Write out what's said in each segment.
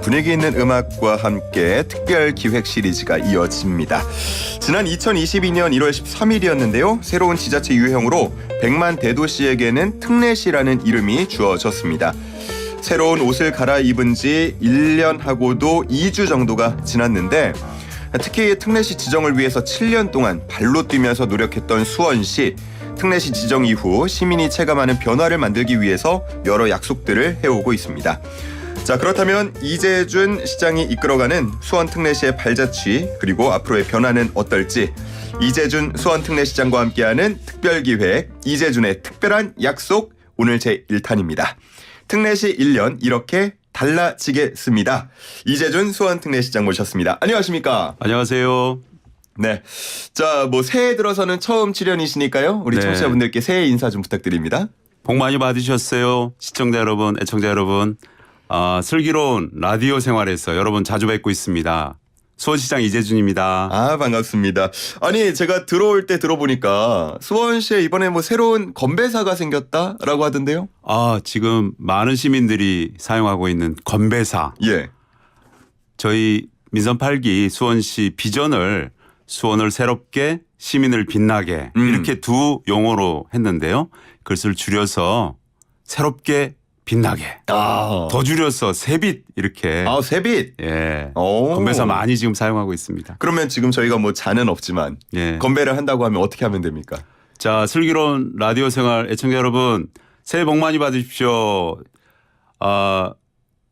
분위기 있는 음악과 함께 특별 기획 시리즈가 이어집니다. 지난 2022년 1월 13일이었는데요. 새로운 지자체 유형으로 100만 대도시에게는 특례시라는 이름이 주어졌습니다. 새로운 옷을 갈아입은 지 1년하고도 2주 정도가 지났는데 특히 특례시 지정을 위해서 7년 동안 발로 뛰면서 노력했던 수원시. 특례시 지정 이후 시민이 체감하는 변화를 만들기 위해서 여러 약속들을 해오고 있습니다. 자, 그렇다면 이재준 시장이 이끌어가는 수원 특례시의 발자취 그리고 앞으로의 변화는 어떨지 이재준 수원 특례시장과 함께하는 특별기획 이재준의 특별한 약속 오늘 제1탄입니다. 특례시 1년 이렇게 달라지겠습니다. 이재준 수원 특례시장 모셨습니다. 안녕하십니까? 안녕하세요. 네. 자, 새해 들어서는 처음 출연이시니까요. 우리 네. 청취자분들께 새해 인사 좀 부탁드립니다. 복 많이 받으셨어요. 시청자 여러분, 애청자 여러분. 슬기로운 라디오 생활에서 여러분 자주 뵙고 있습니다. 수원시장 이재준입니다. 반갑습니다. 아니, 제가 들어올 때 들어보니까 수원시에 이번에 새로운 건배사가 생겼다라고 하던데요. 지금 많은 시민들이 사용하고 있는 건배사. 예. 저희 민선 8기 수원시 비전을 수원을 새롭게 시민을 빛나게 이렇게 두 용어로 했는데요. 그것을 줄여서 새롭게 빛나게 더 줄여서 새빛 이렇게 새빛. 예. 건배사 많이 지금 사용하고 있습니다. 그러면 지금 저희가 잔은 없지만 예. 건배를 한다고 하면 어떻게 하면 됩니까? 자, 슬기로운 라디오 생활 애청자 여러분 새해 복 많이 받으십시오.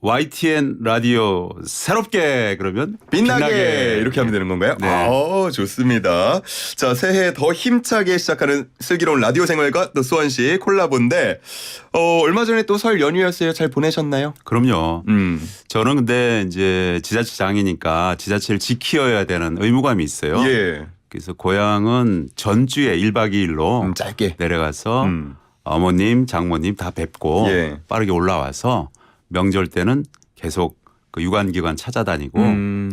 YTN 라디오 새롭게 그러면 빛나게 이렇게 하면 되는 건가요? 네. 좋습니다. 자, 새해 더 힘차게 시작하는 슬기로운 라디오 생활과 또 수원시 콜라보인데 얼마 전에 또 설 연휴였어요. 잘 보내셨나요? 그럼요. 저는 근데 이제 지자체장이니까 지자체를 지키어야 되는 의무감이 있어요. 예. 그래서 고향은 전주에 1박 2일로 짧게 내려가서 어머님, 장모님 다 뵙고 예. 빠르게 올라와서 명절 때는 계속 그 유관기관 찾아다니고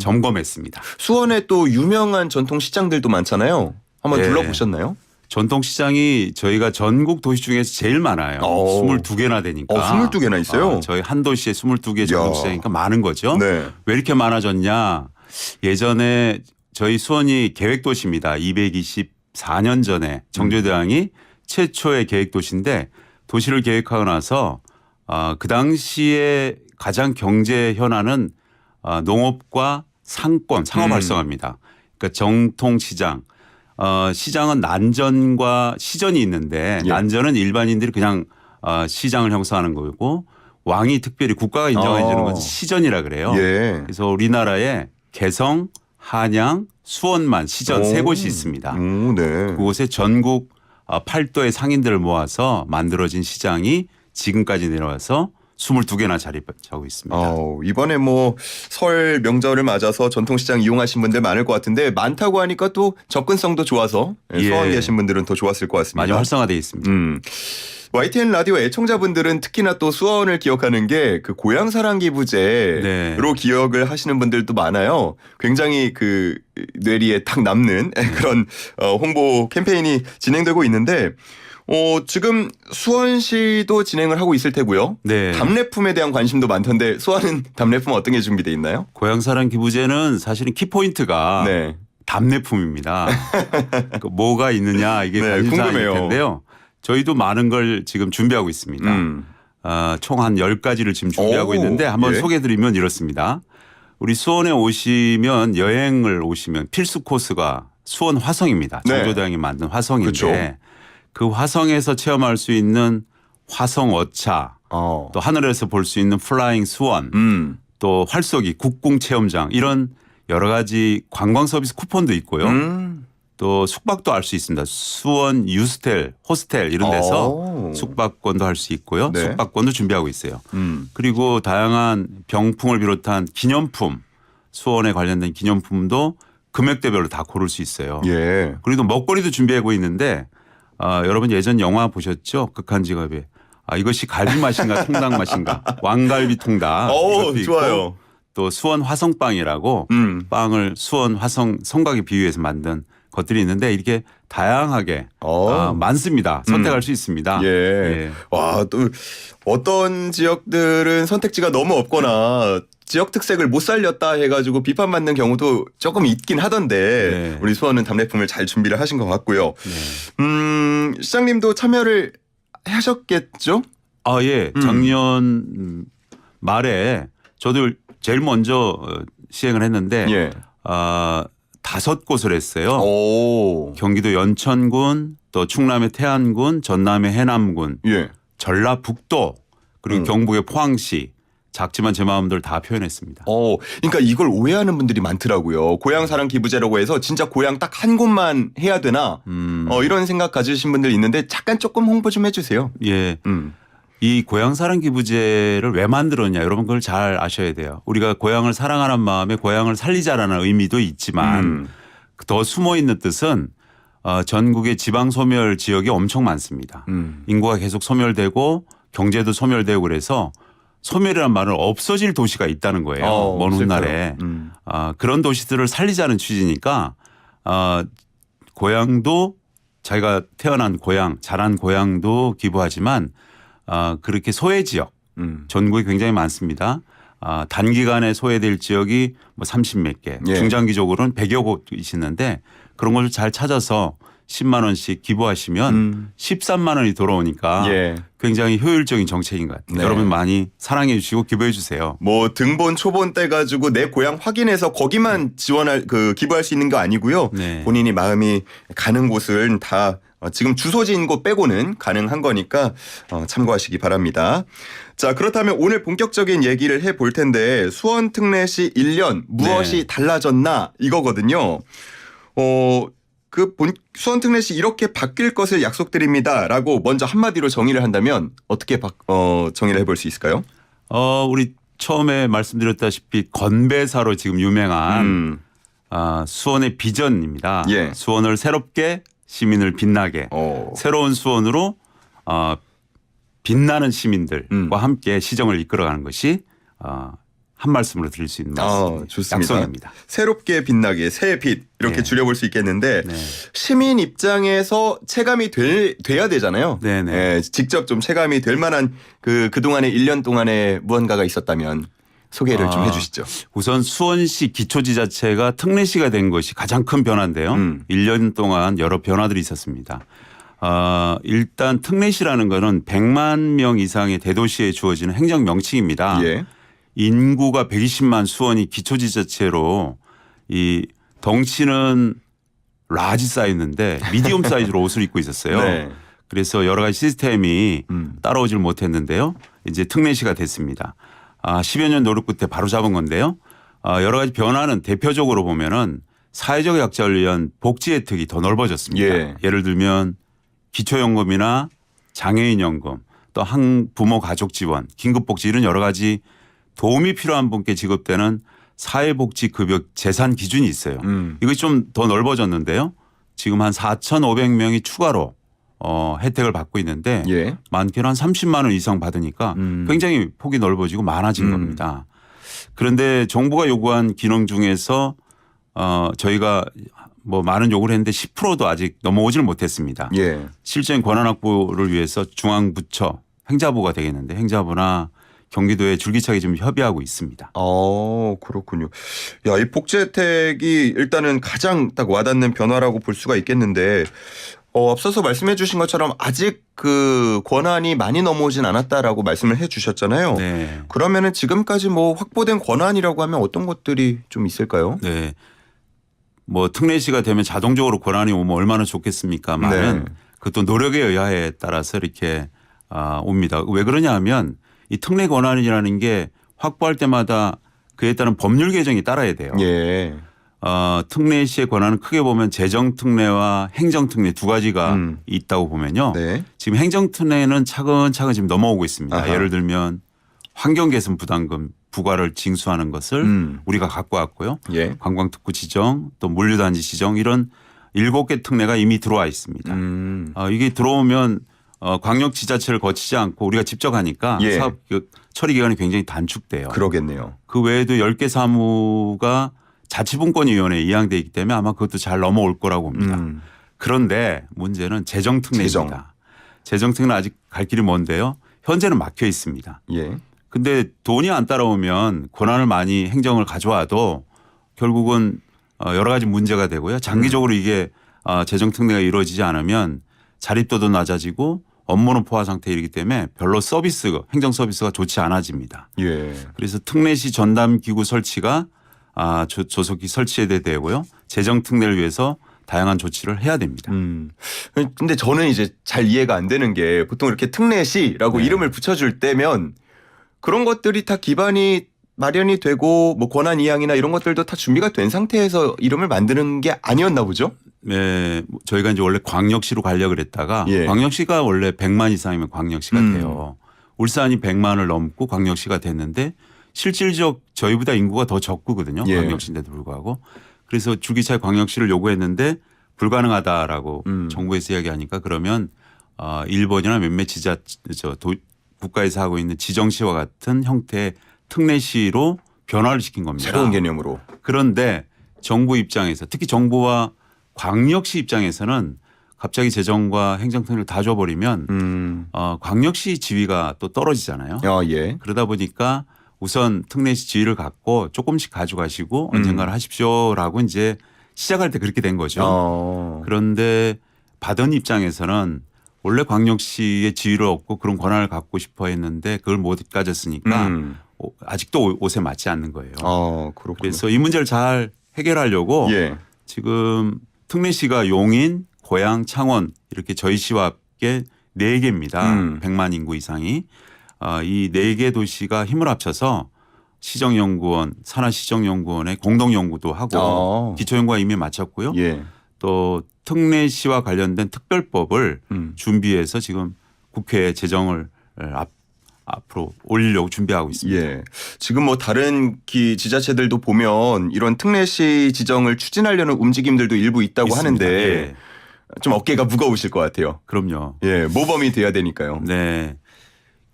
점검했습니다. 수원에 또 유명한 전통 시장들도 많잖아요. 한번 네. 둘러보셨나요? 전통시장이 저희가 전국 도시 중에서 제일 많아요. 22개나 되니까. 22개나 있어요? 저희 한 도시에 22개 전통시장이니까 많은 거죠. 네. 왜 이렇게 많아졌냐. 예전에 저희 수원이 계획도시입니다. 224년 전에 정조대왕이 최초의 계획도시인데 도시를 계획하고 나서 그 당시에 가장 경제 현안은 농업과 상권, 상업 활성화입니다. 그러니까 정통시장. 시장은 난전과 시전이 있는데 예. 난전은 일반인들이 그냥 시장을 형성하는 거고 왕이 특별히 국가가 인정해 주는 건 시전이라 그래요. 예. 그래서 우리나라에 개성, 한양, 수원만 시전 세 곳이 있습니다. 네. 그곳에 전국 8도의 상인들을 모아서 만들어진 시장이 지금까지 내려와서 22개나 자리 잡고 있습니다. 이번에 설 명절을 맞아서 전통시장 이용하신 분들 많을 것 같은데 많다고 하니까 또 접근성도 좋아서 예. 수원 계신 분들은 더 좋았을 것 같습니다. 많이 활성화되어 있습니다. YTN 라디오 애청자분들은 특히나 또 수원을 기억하는 게 그 고향사랑기부제로 네. 기억을 하시는 분들도 많아요. 굉장히 그 뇌리에 딱 남는 그런 홍보 캠페인이 진행되고 있는데 지금 수원시도 진행을 하고 있을 테고요. 네. 답례품에 대한 관심도 많던데 수원은 답례품 어떤 게 준비되어 있나요? 고향사랑 기부제는 사실은 키포인트가 네. 답례품입니다. 뭐가 있느냐 이게 네, 관심사일 궁금해요. 텐데요. 저희도 많은 걸 지금 준비하고 있습니다. 총 한 10가지를 지금 준비하고 있는데 한번 예. 소개해드리면 이렇습니다. 우리 수원에 오시면 여행을 오시면 필수 코스가 수원 화성입니다. 네. 정조대왕이 만든 화성인데 그렇죠. 그 화성에서 체험할 수 있는 화성 어차 또 하늘에서 볼 수 있는 플라잉 수원 또 활쏘기 국궁 체험장 이런 여러 가지 관광 서비스 쿠폰도 있고요. 또 숙박도 알 수 있습니다. 수원 유스텔, 호스텔 이런 데서 숙박권도 할 수 있고요. 네. 숙박권도 준비하고 있어요. 그리고 다양한 병풍을 비롯한 기념품 수원에 관련된 기념품도 금액대별로 다 고를 수 있어요. 예. 그리고 먹거리도 준비하고 있는데 여러분 예전 영화 보셨죠? 극한직업에. 이것이 갈비 맛인가 통닭 맛인가. 왕갈비 통닭. 이것도 좋아요. 있고 또 수원 화성빵이라고 빵을 수원 화성 성곽에 비유해서 만든 것들이 있는데 이렇게 다양하게 많습니다. 선택할 수 있습니다. 예. 와, 또 어떤 지역들은 선택지가 너무 없거나 지역 특색을 못 살렸다 해가지고 비판받는 경우도 조금 있긴 하던데 네. 우리 수원은 답례품을 잘 준비를 하신 것 같고요. 네. 시장님도 참여를 하셨겠죠? 아, 예. 작년 말에 저도 제일 먼저 시행을 했는데 예. 5곳을 했어요. 오. 경기도 연천군, 또 충남의 태안군, 전남의 해남군, 예. 전라북도, 그리고 경북의 포항시. 작지만 제 마음대로 다 표현했습니다. 그러니까 이걸 오해하는 분들이 많더라고요. 고향 사랑 기부제라고 해서 진짜 고향 딱 한 곳만 해야 되나? 이런 생각 가지신 분들 있는데 잠깐 조금 홍보 좀 해주세요. 예. 이 고향 사랑 기부제를 왜 만들었냐 여러분 그걸 잘 아셔야 돼요. 우리가 고향을 사랑하는 마음에 고향을 살리자라는 의미도 있지만 더 숨어 있는 뜻은 전국의 지방 소멸 지역이 엄청 많습니다. 인구가 계속 소멸되고 경제도 소멸되고 그래서 소멸이라는 말은 없어질 도시가 있다는 거예요. 먼 훗날에. 그런 도시들을 살리자는 취지니까 고향도 자기가 태어난 고향 자란 고향도 기부하지만 그렇게 소외 지역 전국에 굉장히 많습니다. 단기간에 소외될 지역이 뭐 30몇 개 예. 중장기적으로는 100여 곳이 있는데 그런 걸 잘 찾아서 10만 원씩 기부하시면 13만 원이 돌아오니까 예. 굉장히 효율적인 정책인 것 같아요. 네. 여러분 많이 사랑해 주시고 기부해 주세요. 뭐 등본 초본 떼 가지고 내 고향 확인해서 거기만 지원할 기부할 수 있는 거 아니고요. 네. 본인이 마음이 가는 곳은 다 지금 주소지인 곳 빼고는 가능한 거니까 참고하시기 바랍니다. 자, 그렇다면 오늘 본격적인 얘기를 해볼 텐데 수원 특례시 1년 무엇이 네. 달라졌나 이거거든요. 수원 특례시 이렇게 바뀔 것을 약속드립니다라고 먼저 한마디로 정의를 한다면 어떻게 정의를 해볼 수 있을까요? 우리 처음에 말씀드렸다시피 건배사로 지금 유명한 수원의 비전입니다. 예. 수원을 새롭게 시민을 빛나게 새로운 수원으로 빛나는 시민들과 함께 시정을 이끌어가는 것이 한 말씀으로 드릴 수 있는 말씀입니다. 좋습니다. 약속입니다. 새롭게 빛나게 새 빛 이렇게 네. 줄여볼 수 있겠는데 네. 시민 입장에서 체감이 돼야 되잖아요. 네네. 예, 직접 좀 체감이 될 만한 그동안의 1년 동안에 무언가가 있었다면 소개를 좀 해주시죠. 우선 수원시 기초지자체가 특례시가 된 것이 가장 큰 변화인데요. 1년 동안 여러 변화들이 있었습니다. 일단 특례시라는 것은 100만 명 이상의 대도시에 주어지는 행정 명칭입니다. 예. 인구가 120만 수원이 기초지자체로 이 덩치는 라지 사이즈인데 미디엄 사이즈로 옷을 입고 있었어요. 네. 그래서 여러 가지 시스템이 따라오질 못했는데요. 이제 특례시가 됐습니다. 10여 년 노력 끝에 바로 잡은 건데요. 여러 가지 변화는 대표적으로 보면은 사회적 약자를 위한 복지 혜택이 더 넓어졌습니다. 예. 예를 들면 기초연금이나 장애인연금 또 한부모 가족 지원, 긴급복지 이런 여러 가지 도움이 필요한 분께 지급되는 사회복지급여 재산 기준이 있어요. 이것이 좀 더 넓어졌는데요. 지금 한 4,500명이 추가로 혜택을 받고 있는데 예. 많게는 한 30만 원 이상 받으니까 굉장히 폭이 넓어지고 많아진 겁니다. 그런데 정부가 요구한 기능 중에서 저희가 뭐 많은 요구를 했는데 10%도 아직 넘어오지를 못했습니다. 예. 실제인 권한 확보를 위해서 중앙부처 행자부가 되겠는데 행자부나 경기도에 줄기차게 지금 협의하고 있습니다. 그렇군요. 야, 이 복지 혜택이 일단은 가장 딱 와닿는 변화라고 볼 수가 있겠는데 앞서서 말씀해 주신 것처럼 아직 그 권한이 많이 넘어오진 않았다라고 말씀을 해 주셨잖아요. 네. 그러면은 지금까지 뭐 확보된 권한이라고 하면 어떤 것들이 좀 있을까요? 네. 뭐 특례시가 되면 자동적으로 권한이 오면 얼마나 좋겠습니까만은 네. 그것도 노력의 여하에 따라서 이렇게 옵니다. 왜 그러냐 하면 이 특례 권한이라는 게 확보할 때마다 그에 따른 법률 개정이 따라야 돼요. 예. 특례시의 권한은 크게 보면 재정특례와 행정특례 두 가지가 있다고 보면요. 네. 지금 행정특례는 차근차근 지금 넘어오고 있습니다. 아하. 예를 들면 환경개선 부담금 부과를 징수하는 것을 우리가 갖고 왔고요. 예. 관광특구 지정 또 물류단지 지정 이런 7개 특례가 이미 들어와 있습니다. 이게 들어오면 광역지자체를 거치지 않고 우리가 직접 하니까 예. 사업 처리 기간이 굉장히 단축돼요. 그러겠네요. 그 외에도 10개 사무가 자치분권위원회에 이양돼 있기 때문에 아마 그것도 잘 넘어올 거라고 봅니다. 그런데 문제는 재정특례입니다. 재정특례는 아직 갈 길이 먼데요. 현재는 막혀 있습니다. 예. 근데 돈이 안 따라오면 권한을 많이 행정을 가져와도 결국은 여러 가지 문제가 되고요. 장기적으로 이게 재정 특례가 이루어지지 않으면 자립도도 낮아지고 업무는 포화 상태이기 때문에 별로 행정 서비스가 좋지 않아집니다. 예. 그래서 특례시 전담 기구 설치가 조속히 설치해야 되고요. 재정 특례를 위해서 다양한 조치를 해야 됩니다. 근데 저는 이제 잘 이해가 안 되는 게 보통 이렇게 특례시라고 네. 이름을 붙여줄 때면 그런 것들이 다 기반이 마련이 되고 뭐 권한 이양이나 이런 것들도 다 준비가 된 상태에서 이름을 만드는 게 아니었나 보죠? 네, 저희가 이제 원래 광역시로 가려고 그랬다가 예. 광역시가 원래 100만 이상이면 광역시가 돼요. 울산이 100만을 넘고 광역시가 됐는데 실질적 저희보다 인구가 더 적거든요. 예. 광역시인데도 불구하고. 그래서 주기차에 광역시를 요구했는데 불가능하다라고 정부에서 이야기하니까 그러면 일본이나 몇몇 국가에서 하고 있는 지정시와 같은 형태의 특례시로 변화를 시킨 겁니다. 새로운 개념으로. 그런데 정부 입장에서 특히 정부와 광역시 입장에서는 갑자기 재정과 행정특례를 다 줘버리면 광역시 지위가 또 떨어지잖아요. 예. 그러다 보니까 우선 특례시 지위를 갖고 조금씩 가져가시고 언젠가는 하십시오라고 이제 시작할 때 그렇게 된 거죠. 그런데 받은 입장에서는 원래 광역시의 지위를 얻고 그런 권한을 갖고 싶어 했는데 그걸 못 가졌으니까 아직도 옷에 맞지 않는 거예요. 그렇군요. 그래서 이 문제를 잘 해결하려고 예. 지금 특례시가 용인, 고양, 창원 이렇게 저희 시와 함께 4개입니다. 100만 인구 이상이. 이 4개 도시가 힘을 합쳐서 시정연구원, 산하시정연구원의 공동연구도 하고 기초연구가 이미 마쳤고요. 예. 또 특례시와 관련된 특별법을 준비해서 지금 국회에 제정을 앞으로 올리려고 준비하고 있습니다. 예. 지금 뭐 다른 지자체들도 보면 이런 특례시 지정을 추진하려는 움직임들도 일부 있다고 있습니다. 하는데 예. 좀 어깨가 무거우실 것 같아요. 그럼요. 예. 모범이 돼야 되니까요. 네.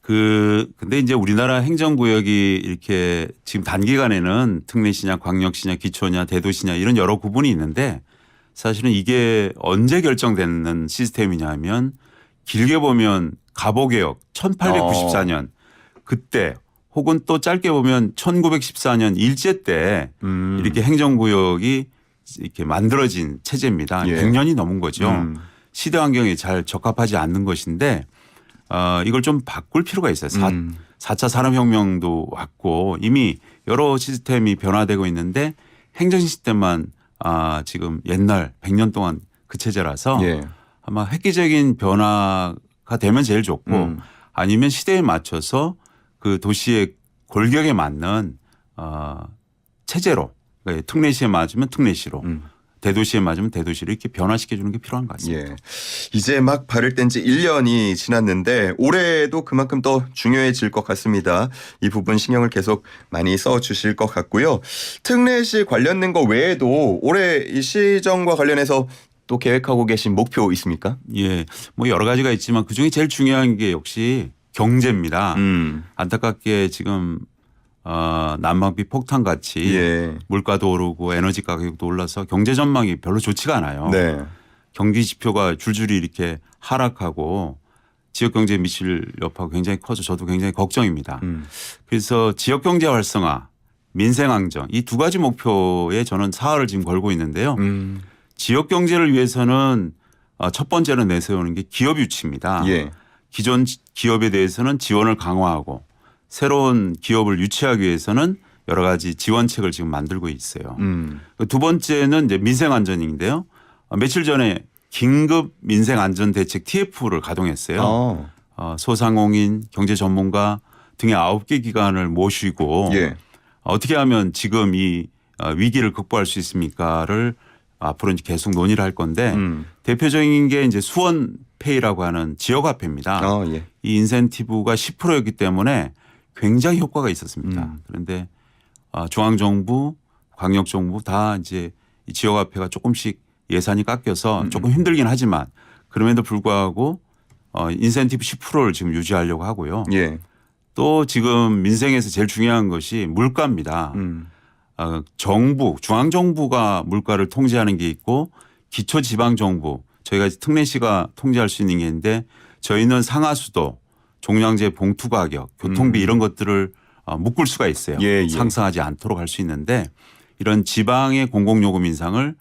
근데 이제 우리나라 행정구역이 이렇게 지금 단기간에는 특례시냐 광역시냐 기초냐 대도시냐 이런 여러 구분이 있는데 사실은 이게 언제 결정되는 시스템이냐 하면 길게 보면 가보개혁 1894년 그때 혹은 또 짧게 보면 1914년 일제 때 이렇게 행정구역이 이렇게 만들어진 체제입니다. 예. 100년이 넘은 거죠. 시대 환경에 잘 적합하지 않는 것인데 이걸 좀 바꿀 필요가 있어요. 4차 산업혁명도 왔고 이미 여러 시스템이 변화되고 있는데 행정 시스템만 지금 옛날 100년 동안 그 체제라서 예. 아마 획기적인 변화가 되면 제일 좋고 아니면 시대에 맞춰서 그 도시의 골격에 맞는 체제로 그러니까 특례시에 맞으면 특례시로 대도시에 맞으면 대도시로 이렇게 변화시켜주는 게 필요한 것 같습니다. 예. 이제 막 발을된 지 1년이 지났는데 올해도 그만큼 더 중요해질 것 같습니다. 이 부분 신경을 계속 많이 써주실 것 같고요. 특례시 관련된 거 외에도 올해 이 시정과 관련해서 또 계획하고 계신 목표 있습니까? 예. 뭐 여러 가지가 있지만 그중에 제일 중요한 게 역시 경제입니다. 안타깝게 지금 난방비 폭탄 같이 예. 물가도 오르고 에너지 가격도 올라서 경제 전망이 별로 좋지가 않아요. 네. 경기 지표가 줄줄이 이렇게 하락하고 지역 경제에 미칠 여파가 굉장히 커서 저도 굉장히 걱정입니다. 그래서 지역 경제 활성화, 민생 안정 이 두 가지 목표에 저는 사활을 지금 걸고 있는데요. 지역 경제를 위해서는 첫 번째로 내세우는 게 기업 유치입니다. 예. 기존 기업에 대해서는 지원을 강화하고 새로운 기업을 유치하기 위해서는 여러 가지 지원책을 지금 만들고 있어요. 두 번째는 이제 민생 안전인데요. 며칠 전에 긴급 민생 안전 대책 TF를 가동했어요. 소상공인, 경제 전문가 등의 9개 기관을 모시고 예. 어떻게 하면 지금 이 위기를 극복할 수 있습니까를 앞으로 이제 계속 논의를 할 건데 대표적인 게 이제 수원페이라고 하는 지역화폐입니다. 예. 이 인센티브가 10%였기 때문에 굉장히 효과가 있었습니다. 그런데 중앙정부, 광역정부 다 이제 이 지역화폐가 조금씩 예산이 깎여서 조금 힘들긴 하지만 그럼에도 불구하고 인센티브 10%를 지금 유지하려고 하고요. 예. 또 지금 민생에서 제일 중요한 것이 물가입니다. 정부, 중앙정부가 물가를 통제하는 게 있고 기초지방정부 저희가 특례시가 통제할 수 있는 게 있는데 저희는 상하수도 종량제 봉투 가격, 교통비 이런 것들을 묶을 수가 있어요. 예, 예. 상승하지 않도록 할 수 있는데 이런 지방의 공공요금 인상을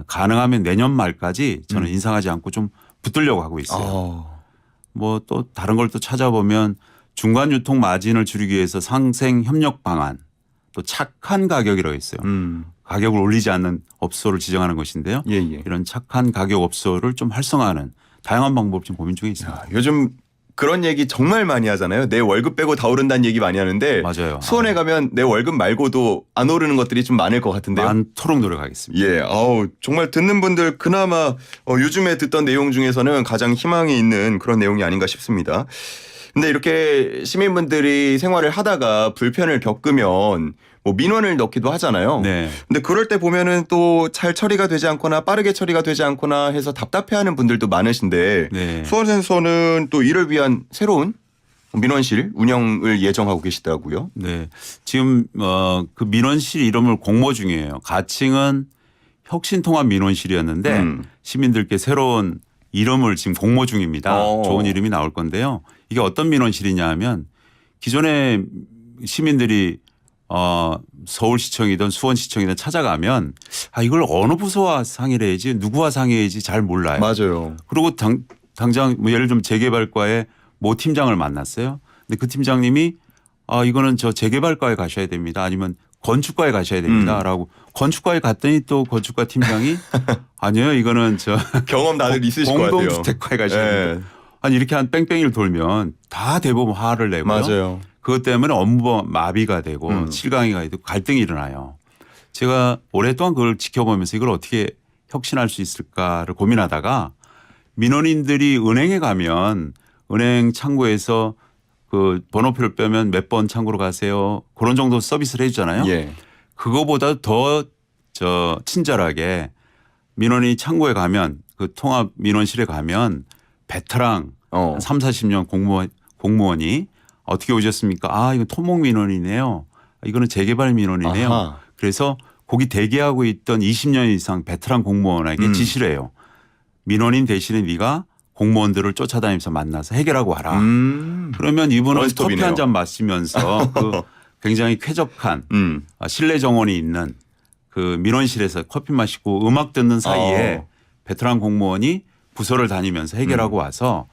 가능하면 내년 말까지 저는 인상하지 않고 좀 붙들려고 하고 있어요. 뭐 또 다른 걸 또 찾아보면 중간 유통 마진을 줄이기 위해서 상생 협력 방안 또 착한 가격이라고 있어요. 가격을 올리지 않는 업소를 지정하는 것인데요. 예, 예. 이런 착한 가격 업소를 좀 활성화하는 다양한 방법 좀 고민 중에 있습니다. 요즘 그런 얘기 정말 많이 하잖아요. 내 월급 빼고 다 오른다는 얘기 많이 하는데 맞아요. 수원에 가면 내 월급 말고도 안 오르는 것들이 좀 많을 것 같은데요. 많도록 노력하겠습니다. 예, 정말 듣는 분들 그나마 요즘에 듣던 내용 중에서는 가장 희망이 있는 그런 내용이 아닌가 싶습니다. 근데 이렇게 시민분들이 생활을 하다가 불편을 겪으면 뭐 민원을 넣기도 하잖아요. 네. 근데 그럴 때 보면은 또 잘 처리가 되지 않거나 빠르게 처리가 되지 않거나 해서 답답해하는 분들도 많으신데 네. 수원에서는 또 이를 위한 새로운 민원실 운영을 예정하고 계시다고요? 네. 지금 그 민원실 이름을 공모 중이에요. 가칭은 혁신통합 민원실이었는데 시민들께 새로운 이름을 지금 공모 중입니다. 좋은 이름이 나올 건데요. 이게 어떤 민원실이냐 하면 기존에 시민들이 서울시청이든 수원시청이든 찾아가면 이걸 어느 부서와 상의를 해야지 누구와 상의해야지 잘 몰라요. 맞아요. 그리고 당장 뭐 예를 들면 재개발과의 모 팀장을 만났어요. 근데 그 팀장님이 이거는 저 재개발과에 가셔야 됩니다. 아니면 건축과에 가셔야 됩니다. 라고 건축과에 갔더니 또 건축과 팀장이 아니요 이거는 저 경험 다들 있으실 것 같아요. 공동주택과에 가셔야 됩니다. 아니 이렇게 한 뺑뺑이를 돌면 다 대부분 화를 내고요. 맞아요. 그것 때문에 업무 마비가 되고 실강이가 되고 갈등이 일어나요. 제가 오랫동안 그걸 지켜보면서 이걸 어떻게 혁신할 수 있을까를 고민하다가 민원인들이 은행에 가면 은행 창구에서 그 번호표를 빼면 몇 번 창구로 가세요. 그런 정도 서비스를 해주잖아요. 예. 그거보다 더 친절하게 민원인이 창구에 가면 그 통합 민원실에 가면 베테랑 3, 40년 공무원이 어떻게 오셨습니까? 이건 토목 민원이네요. 이거는 재개발 민원이네요. 아하. 그래서 거기 대기하고 있던 20년 이상 베테랑 공무원에게 지시를 해요. 민원인 대신에 네가 공무원들을 쫓아다니면서 만나서 해결하고 와라. 그러면 이분은 원스톱이네요. 커피 한 잔 마시면서 그 굉장히 쾌적한 실내 정원이 있는 그 민원실에서 커피 마시고 음악 듣는 사이에 베테랑 공무원이 부서를 다니면서 해결하고 와서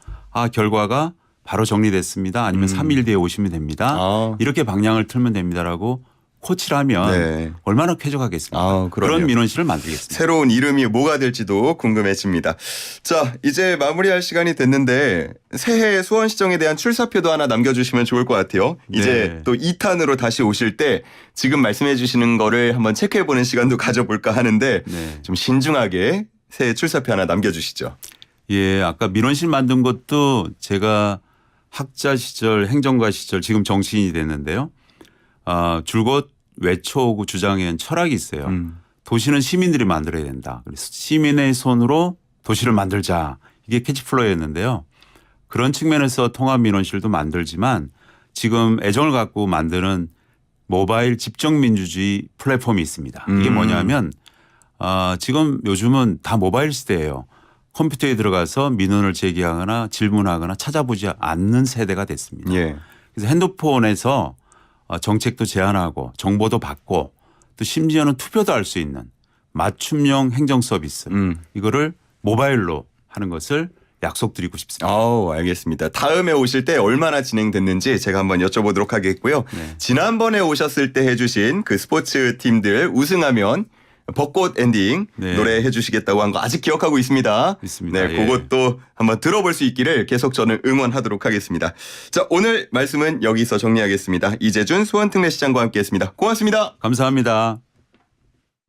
결과가 바로 정리됐습니다. 아니면 3일 뒤에 오시면 됩니다. 이렇게 방향을 틀면 됩니다라고 코치를 하면 네. 얼마나 쾌적하겠습니까? 그런 민원실을 만들겠습니다. 새로운 이름이 뭐가 될지도 궁금해집니다. 자, 이제 마무리할 시간이 됐는데 새해 수원시청에 대한 출사표도 하나 남겨주시면 좋을 것 같아요. 이제 네. 또 2탄으로 다시 오실 때 지금 말씀해 주시는 거를 한번 체크해보는 시간도 가져볼까 하는데 네. 좀 신중하게 새해 출사표 하나 남겨주시죠. 예, 아까 민원실 만든 것도 제가 학자 시절, 행정가 시절 지금 정치인이 됐는데요. 줄곧 외쳐오고 주장한 철학이 있어요. 도시는 시민들이 만들어야 된다. 그래서 시민의 손으로 도시를 만들자. 이게 캐치플로이였는데요. 그런 측면에서 통합민원실도 만들지만 지금 애정을 갖고 만드는 모바일 집정민주주의 플랫폼이 있습니다. 이게 뭐냐면 지금 요즘은 다 모바일 시대예요. 컴퓨터에 들어가서 민원을 제기하거나 질문하거나 찾아보지 않는 세대가 됐습니다. 예. 그래서 핸드폰에서 정책도 제안하고 정보도 받고 또 심지어는 투표도 할 수 있는 맞춤형 행정 서비스 이거를 모바일로 하는 것을 약속드리고 싶습니다. 알겠습니다. 다음에 오실 때 얼마나 진행됐는지 제가 한번 여쭤보도록 하겠고요. 네. 지난번에 오셨을 때 해주신 그 스포츠 팀들 우승하면 벚꽃 엔딩 네. 노래 해주시겠다고 한 거 아직 기억하고 있습니다. 있습니다. 네, 예. 그것도 한번 들어볼 수 있기를 계속 저는 응원하도록 하겠습니다. 자, 오늘 말씀은 여기서 정리하겠습니다. 이재준 수원특례시장과 함께했습니다. 고맙습니다. 감사합니다.